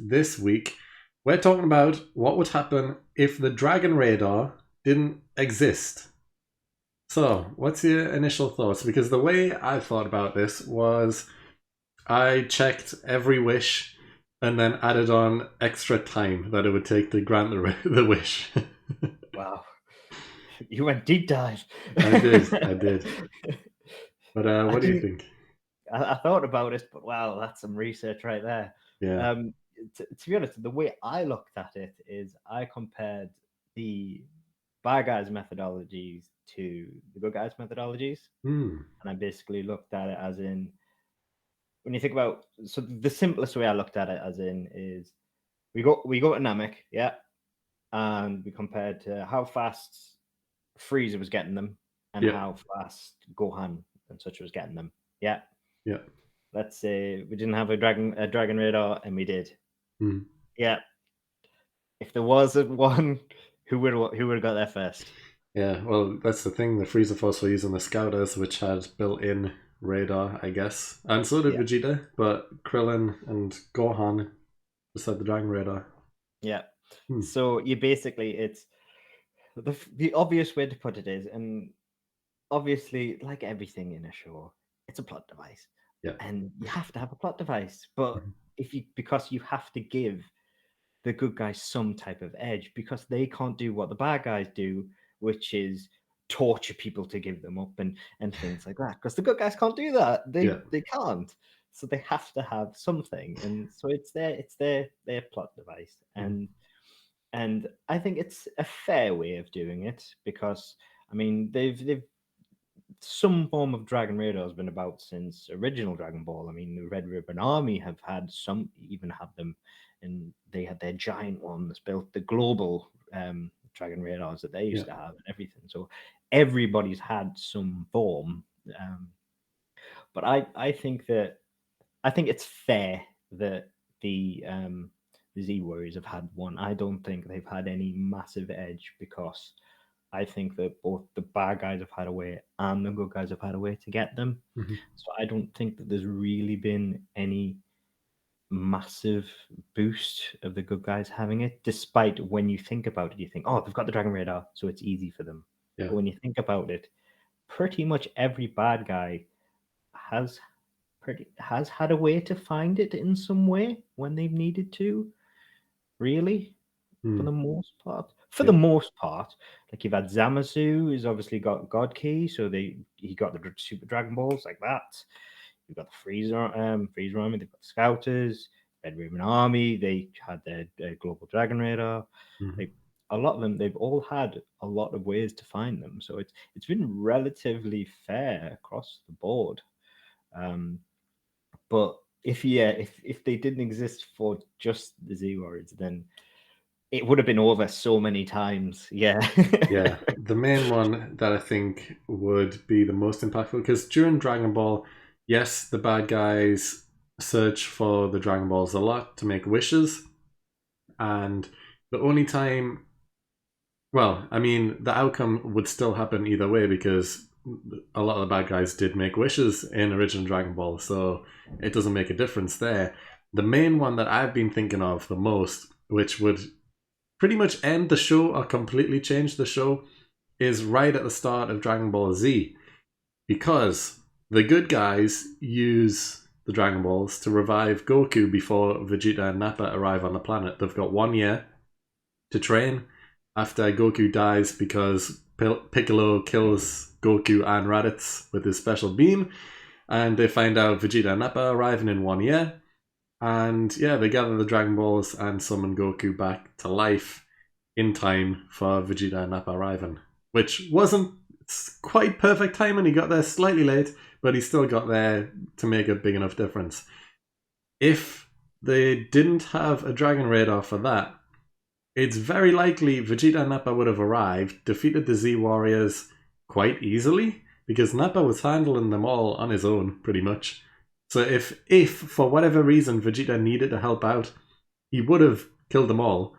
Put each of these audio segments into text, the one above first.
this week we're talking about what would happen if the Dragon Radar didn't exist. So, what's your initial thoughts? Because the way I thought about this was I checked every wish and then added on extra time that it would take to grant the wish. Wow. You went deep dive. I did. But what do you think? I thought about it, but wow, that's some research right there. Yeah. To be honest, the way I looked at it is I compared the bad guys' methodologies to the good guys' methodologies, Hmm. and I basically looked at it as in when you think about so the simplest way I looked at it as in is we go to Namek, yeah, and we compared to how fast Frieza was getting them and Yeah. how fast Gohan and such was getting them. Yeah. Yeah. Let's say we didn't have a dragon radar and we did. Hmm. Yeah. If there wasn't one, who would have got there first? Yeah, well, that's the thing. The Freezer Force were using the Scouters, which had built-in radar, I guess, and so did Yeah. Vegeta. But Krillin and Gohan just had the Dragon Radar. Yeah. Hmm. So you basically it's the obvious way to put it is, and obviously, like everything in a show, it's a plot device, Yeah. and you have to have a plot device. But Mhm. because you have to give the good guys some type of edge because they can't do what the bad guys do, which is torture people to give them up and things like that. Because the good guys can't do that. They Yeah. they can't. So they have to have something. And so it's their plot device. Mhm. And I think it's a fair way of doing it because I mean they've some form of Dragon Radar has been about since original Dragon Ball. I mean, the Red Ribbon Army have had some, even have them, and they had their giant ones built, the global Dragon Radars that they Yeah. used to have, and everything. So everybody's had some form. Um, but I think it's fair that the Z Warriors have had one. I don't think they've had any massive edge because I think that both the bad guys have had a way and the good guys have had a way to get them. Mhm. So I don't think that there's really been any massive boost of the good guys having it, despite when you think about it, you think, oh, they've got the Dragon Radar, so it's easy for them. Yeah. But when you think about it, pretty much every bad guy has has had a way to find it in some way when they've needed to, really. For Hmm. the most part. For the Yeah. most part, like you've had Zamasu, who's obviously got God Key, so he got the Super Dragon Balls like that. You've got the Freezer Army, they've got the Scouters, Red Ribbon Army, they had their Global Dragon Radar. Mhm. Like a lot of them, they've all had a lot of ways to find them. So it's been relatively fair across the board. Um, but if they didn't exist for just the Z Warriors, then it would have been over so many times. Yeah. Yeah. The main one that I think would be the most impactful, because during Dragon Ball, yes, the bad guys search for the Dragon Balls a lot to make wishes, and the only time, well, I mean, the outcome would still happen either way because a lot of the bad guys did make wishes in original Dragon Ball, so it doesn't make a difference there. The main one that I've been thinking of the most, which would pretty much end the show or completely change the show, is right at the start of Dragon Ball Z, because the good guys use the Dragon Balls to revive Goku before Vegeta and Nappa arrive on the planet. They've got 1 year to train after Goku dies because Piccolo kills Goku and Raditz with his special beam, and they find out Vegeta and Nappa arriving in 1 year. And yeah, they gather the Dragon Balls and summon Goku back to life in time for Vegeta and Nappa arriving, which wasn't quite perfect timing. He got there slightly late, but he still got there to make a big enough difference. If they didn't have a Dragon Radar for that, it's very likely Vegeta and Nappa would have arrived, defeated the Z Warriors quite easily, because Nappa was handling them all on his own, pretty much. So if for whatever reason Vegeta needed to help out, he would have killed them all,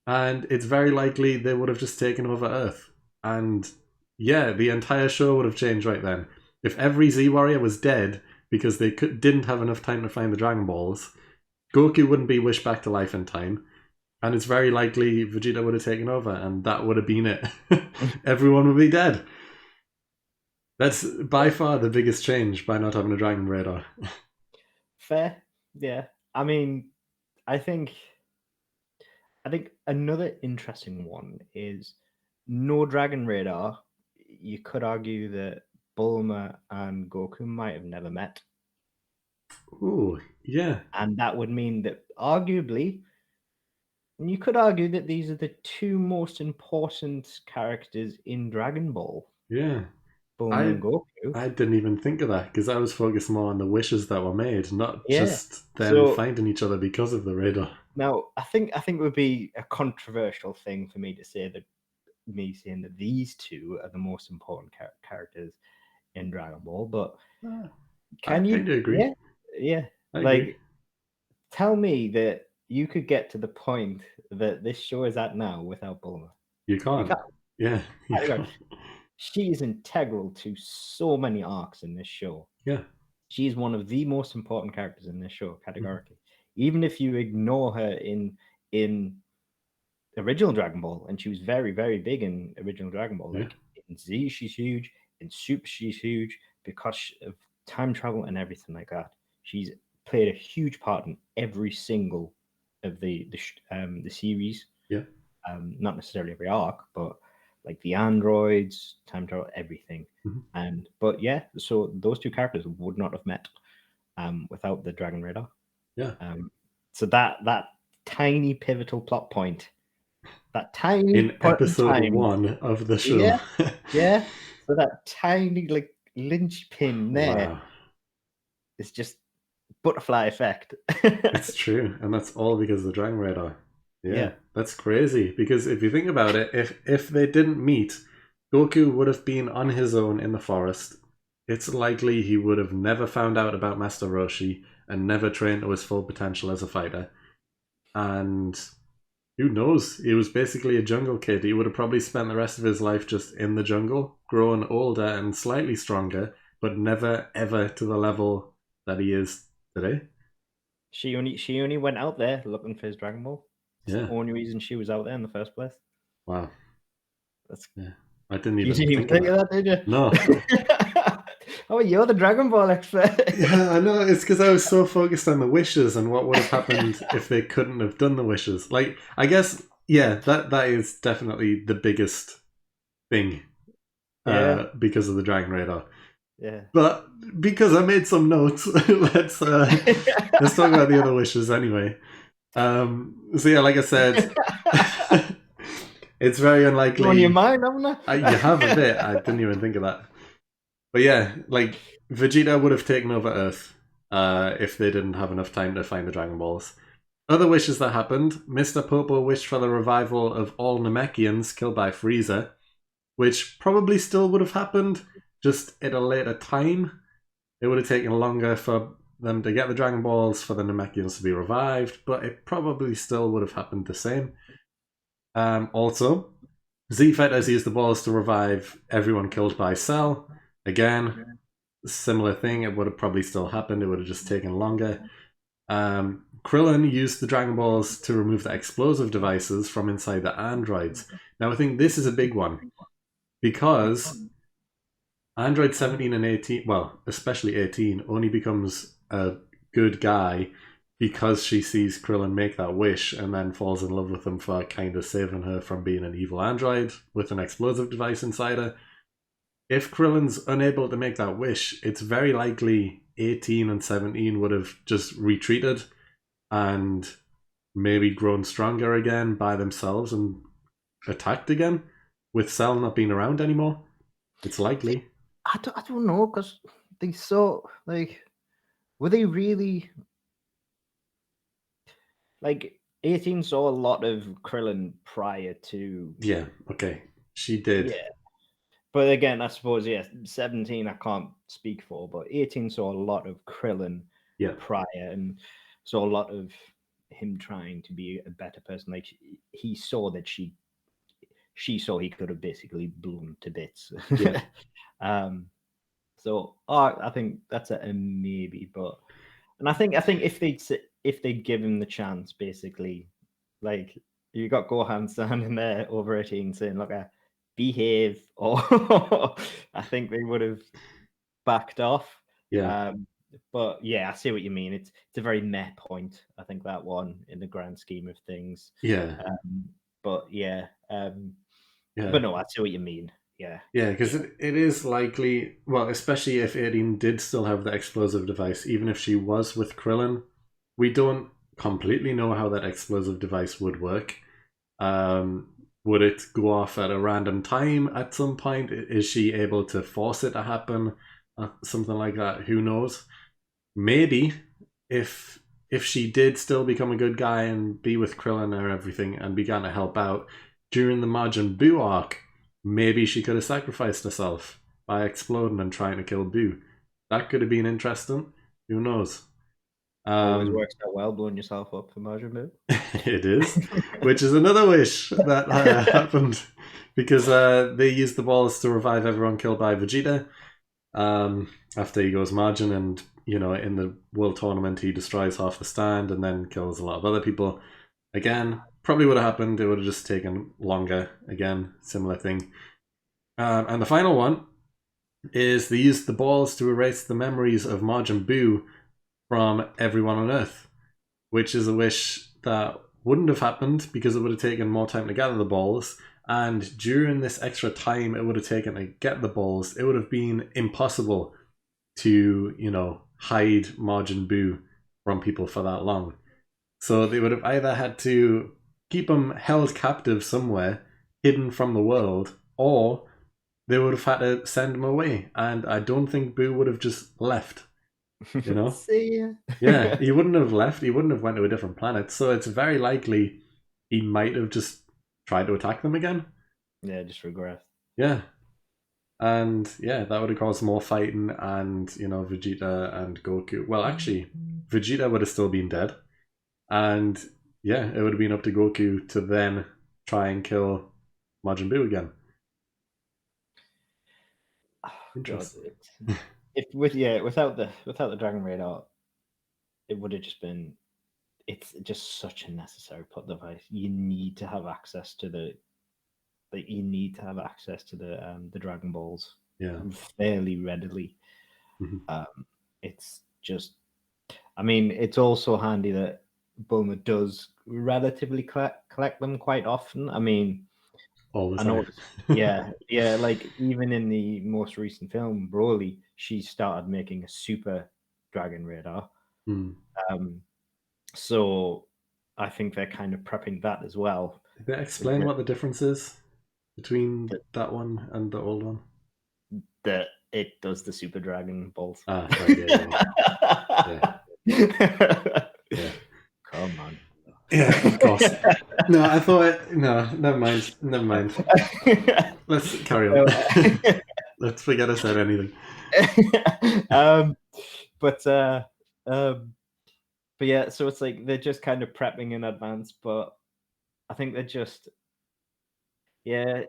and it's very likely they would have just taken over Earth. And yeah, the entire show would have changed right then. If every Z Warrior was dead because they didn't have enough time to find the Dragon Balls, Goku wouldn't be wished back to life in time, and it's very likely Vegeta would have taken over, and that would have been it. Everyone would be dead. That's by far the biggest change by not having a Dragon Radar. Fair, yeah. I mean, I think another interesting one is no Dragon Radar. You could argue that Bulma and Goku might have never met, Ooh, yeah, and that would mean that arguably, you could argue that these are the two most important characters in Dragon Ball, yeah. Bulma I and Goku. I didn't even think of that because I was focused more on the wishes that were made, not Yeah. just them So finding each other because of the radar. now I think it would be a controversial thing for me to say that me saying that these two are the most important characters in Dragon Ball, but Ah, I can you? kind of Yeah, agree. yeah. I agree. Like, tell me that you could get to the point that this show is at now without Bulma. You You can't. can't. Yeah, you Categorically. can't. She is integral to so many arcs in this show. Yeah. She's one of the most important characters in this show, Mhm. categorically. Even if you ignore her in original Dragon Ball, and she was very, very big in original Dragon Ball. Yeah. Like in Z, she's huge. In Super, she's huge because of time travel and everything like that. She's played a huge part in every single of the series. Yeah. Not necessarily every arc, but like the androids, time travel, everything. Mhm. And but yeah, so those two characters would not have met without the Dragon Radar. Yeah. So that tiny pivotal plot point, that tiny In point in episode time, one of the show. yeah, yeah. So that tiny like linchpin there Wow. is just butterfly effect. It's true. And that's all because of the Dragon Radar. Yeah. Yeah, That's crazy. Because if you think about it, if they didn't meet, Goku would have been on his own in the forest. It's likely he would have never found out about Master Roshi and never trained to his full potential as a fighter. And who knows? He was basically a jungle kid. He would have probably spent the rest of his life just in the jungle, growing older and slightly stronger, but never ever to the level that he is today. she only went out there looking for his Dragon Ball. It's the Yeah. only reason she was out there in the first place. Wow. That's Yeah. I didn't You even didn't even think of think of that. that, did No. you? Oh, you're the Dragon Ball expert. Yeah, I know. It's because I was so focused on the wishes and what would have happened if they couldn't have done the wishes. Like, I guess, yeah, that is definitely the biggest thing Yeah, because of the Dragon Radar. yeah. But because I made some notes, let's talk about the other wishes anyway. So yeah, like I said, it's very You on your unlikely. mind, haven't You have a bit. I? I didn't even think of that. But yeah, like Vegeta would have taken over Earth if they didn't have enough time to find the Dragon Balls. Other wishes that happened: Mr. Popo wished for the revival of all Namekians killed by Frieza, which probably still would have happened, just at a later time. It would have taken longer for them to get the Dragon Balls, for the Namekians to be revived, but it probably still would have happened the same. Also, Z Fighters used the balls to revive everyone killed by Cell. Again, similar thing. It would have probably still happened. It would have just taken longer. Krillin used the Dragon Balls to remove the explosive devices from inside the androids. Now, I think this is a big one because Android 17 and 18, well, especially 18, only becomes a good guy because she sees Krillin make that wish and then falls in love with him for kind of saving her from being an evil android with an explosive device inside her. If Krillin's unable to make that wish, it's very likely 18 and 17 would have just retreated and maybe grown stronger again by themselves and attacked again with Cell not being around anymore. It's likely. I don't know because they saw like were they really like 18 saw a lot of Krillin prior to Yeah, okay. She did. yeah. But again, I suppose yeah, 17 I can't speak for, but 18 saw a lot of Krillin Yeah. prior and saw a lot of him trying to be a better person. Like he saw that she saw he could have basically blown to bits. Yeah. um so I think that's a maybe, but and I think if they'd if they give him the chance, basically, like you got Gohan standing there over 18 saying, "Look, behave," or I think they would have backed off. Yeah, Um, but yeah, I see what you mean. It's a very meh point. I think that one in the grand scheme of things. yeah, But yeah, yeah. but no, I see what you mean. Yeah, Yeah, because yeah, it is likely, well, especially if Aideen did still have the explosive device, even if she was with Krillin, we don't completely know how that explosive device would work. Would it go off at a random time at some point? Is she able to force it to happen? Something like that. Who knows? Maybe if if she did still become a good guy and be with Krillin or everything and began to help out during the Majin Buu arc, maybe she could have sacrificed herself by exploding and trying to kill Buu. That could have been interesting. Who knows? always Um, works out well blowing yourself up for Majin Buu. it is, which is another wish that happened because they used the balls to revive everyone killed by Vegeta. After he goes Margin, and in the world tournament he destroys half the stand and then kills a lot of other people. Again, probably would have happened. It would have just taken longer. Again, similar thing. And the final one is they used the balls to erase the memories of Margin Buu from everyone on Earth, which is a wish that wouldn't have happened because it would have taken more time to gather the balls. And during this extra time it would have taken to get the balls, it would have been impossible to, hide Majin Buu from people for that long. So they would have either had to keep him held captive somewhere, hidden from the world, or they would have had to send him away. And I don't think Buu would have just left, you know? See ya. Yeah, he wouldn't have left. He wouldn't have went to a different planet. So it's very likely he might have just tried to attack them again. Yeah, just regress. Yeah. And yeah, that would have caused more fighting, and Vegeta and Goku. Well, actually, Vegeta would have still been dead, and yeah, it would have been up to Goku to then try and kill Majin Buu again. Oh, God, Interesting. if without the Dragon Radar, it would have just been. It's just such a necessary plot device. You need to have access to the Dragon Balls Yeah. fairly readily. Mhm. It's just, I mean, it's also handy that Bulma does relatively collect them quite often. I mean, All the I time. noticed, yeah, yeah, like even in the most recent film, Broly, she started making a super Dragon Radar. Hmm. Um, so I think they're kind of prepping that as well. Did they explain what the difference is between That, that one and the old one? that it does the Super Dragon Balls. Ah, right. Yeah, yeah, yeah, yeah. Come on. Yeah, of course. No, I thought. No, never mind. Never mind. Let's carry on. Let's forget I said anything. um, but um, but yeah, so it's like they're just kind of prepping in advance, but I think they're just, yeah,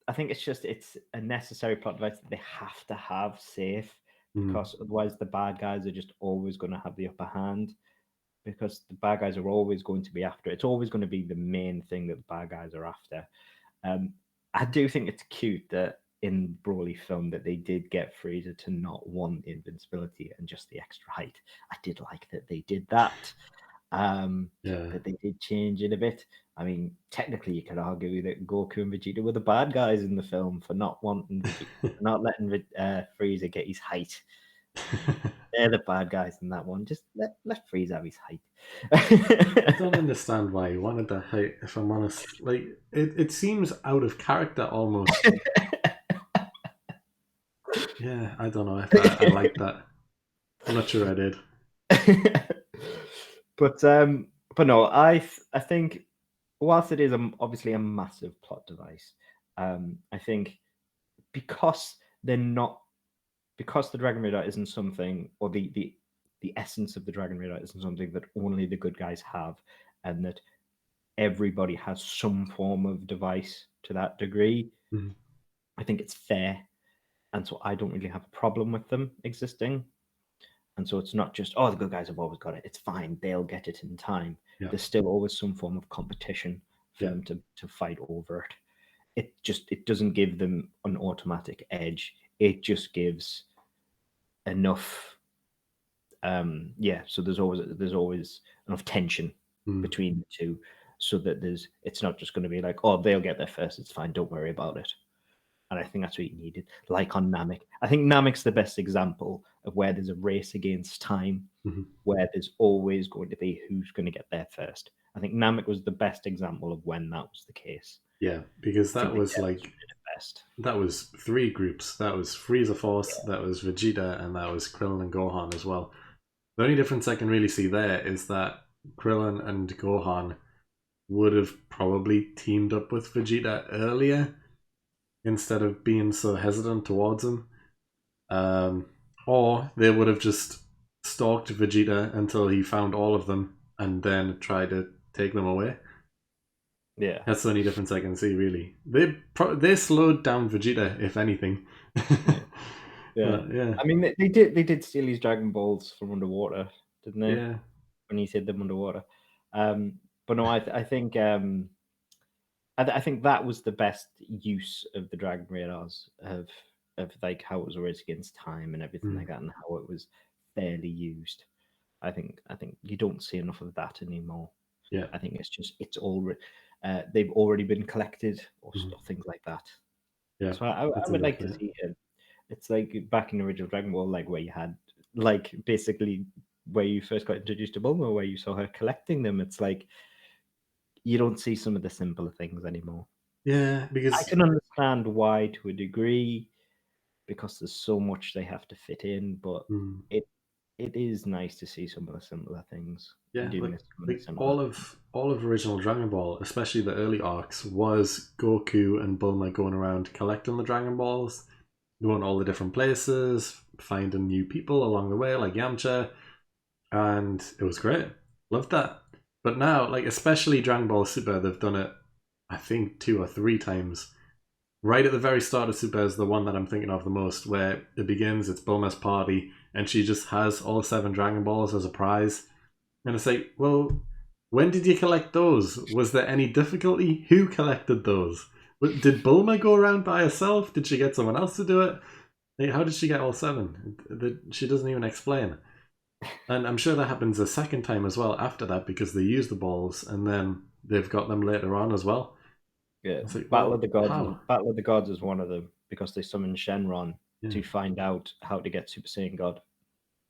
I think it's a necessary plot device that they have to have safe, Mm, because otherwise the bad guys are just always going to have the upper hand, because the bad guys are always going to be after. It's always going to be the main thing that the bad guys are after. Um, I do think it's cute that in Broly film that they did get Frieza to not want invincibility and just the extra height. I did like that they did that. yeah. That they did change it a bit. I mean, technically, you could argue that Goku and Vegeta were the bad guys in the film for not wanting Vegeta, not letting Frieza get his height. They're the bad guys in that one. Just let Frieza have his height. I don't understand why he wanted that height, if I'm honest. Like, it seems out of character almost. Yeah, I don't know if I like that. I'm not sure I did. But no, I think whilst it is obviously a massive plot device, I think because they're not because the Dragon Radar isn't something, or the essence of the Dragon Radar isn't something that only the good guys have, and that everybody has some form of device to that degree. Mhm. I think it's fair, and so I don't really have a problem with them existing. And so it's not just, oh, the good guys have always got it. It's fine. They'll get it in time. Yeah. There's still always some form of competition for Yeah. them to fight over it. It doesn't give them an automatic edge. It just gives enough. So there's always enough tension between the two, so that it's not just going to be like, oh, they'll get there first. It's fine. Don't worry about it. And I think that's what you needed. Like on Namek, I think Namek's the best example of where there's a race against time, where there's always going to be who's going to get there first. I think Namek was the best example of when that was the case. Yeah, because that was like best. That was three groups. That was Frieza Force, that was Vegeta, and that was Krillin and Gohan as well. The only difference I can really see there is that Krillin and Gohan would have probably teamed up with Vegeta earlier instead of being so hesitant towards him. Or they would have just stalked Vegeta until he found all of them and then tried to take them away. Yeah, that's the only difference I can see. Really, they slowed down Vegeta, if anything. yeah. I mean, they did steal his Dragon Balls from underwater, didn't they? Yeah. When he hid them underwater. But no, I think I think that was the best use of the Dragon Radars of like how it was a race against time and everything like that, and how it was fairly used. I think you don't see enough of that anymore. Yeah, I think it's all they've already been collected or things like that. Yeah, so I would like to see it. It's like back in the original Dragon Ball, like where you had like basically where you first got introduced to Bulma, where you saw her collecting them. It's like you don't see some of the simpler things anymore. Yeah, because I can understand why to a degree, because there's so much they have to fit in, but it is nice to see some of the simpler things. Yeah, all of original Dragon Ball, especially the early arcs, was Goku and Bulma going around collecting the Dragon Balls, going all the different places, finding new people along the way, like Yamcha, and it was great. Loved that. But now, like especially Dragon Ball Super, they've done it, I think 2 or 3 times. Right at the very start of Super is the one that I'm thinking of the most, where it begins, it's Bulma's party, and she just has all 7 Dragon Balls as a prize. And it's like, well, when did you collect those? Was there any difficulty? Who collected those? Did Bulma go around by herself? Did she get someone else to do it? Like, how did she get all 7? She doesn't even explain. And I'm sure that happens a second time as well after that, because they use the balls and then they've got them later on as well. Yeah, like, Battle of the Gods. Battle of the Gods is one of them, because they summon Shenron to find out how to get Super Saiyan God.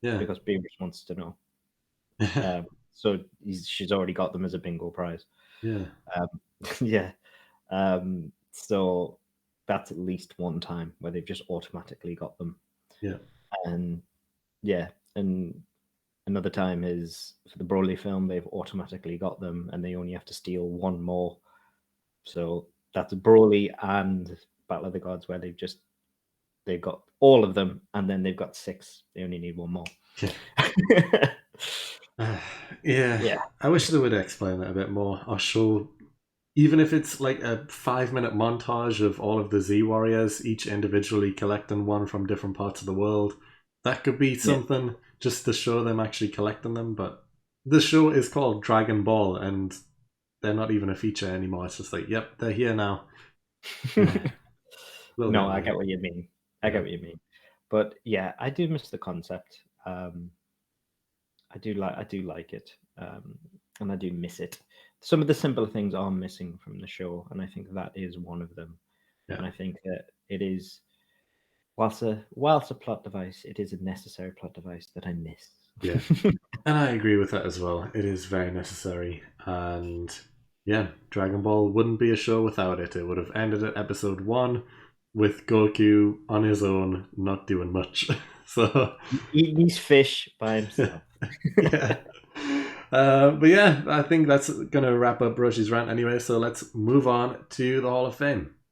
Yeah, because Beavis wants to know. So she's already got them as a bingo prize. Yeah. Yeah. So that's at least one time where they've just automatically got them. Yeah. And another time is for the Broly film, they've automatically got them and they only have to steal one more. So that's Broly and Battle of the Gods, where they've got all of them, and then they've got 6. They only need one more. Yeah. I wish they would explain that a bit more, or show, even if it's like a 5-minute montage of all of the Z Warriors, each individually collecting one from different parts of the world. That could be something just to show them actually collecting them. But the show is called Dragon Ball, and they're not even a feature anymore. It's just like, yep, they're here now. No, I get what you mean. I get what you mean. But yeah, I do miss the concept. I do like it, and I do miss it. Some of the simpler things are missing from the show, and I think that is one of them. Yeah. And I think that it is, whilst a plot device, it is a necessary plot device that I miss. Yeah, and I agree with that as well. It is very necessary, and yeah, Dragon Ball wouldn't be a show without it. It would have ended at episode 1 with Goku on his own, not doing much. So eating his fish by himself. Yeah. But yeah, I think that's going to wrap up Roshi's rant anyway. So let's move on to the Hall of Fame.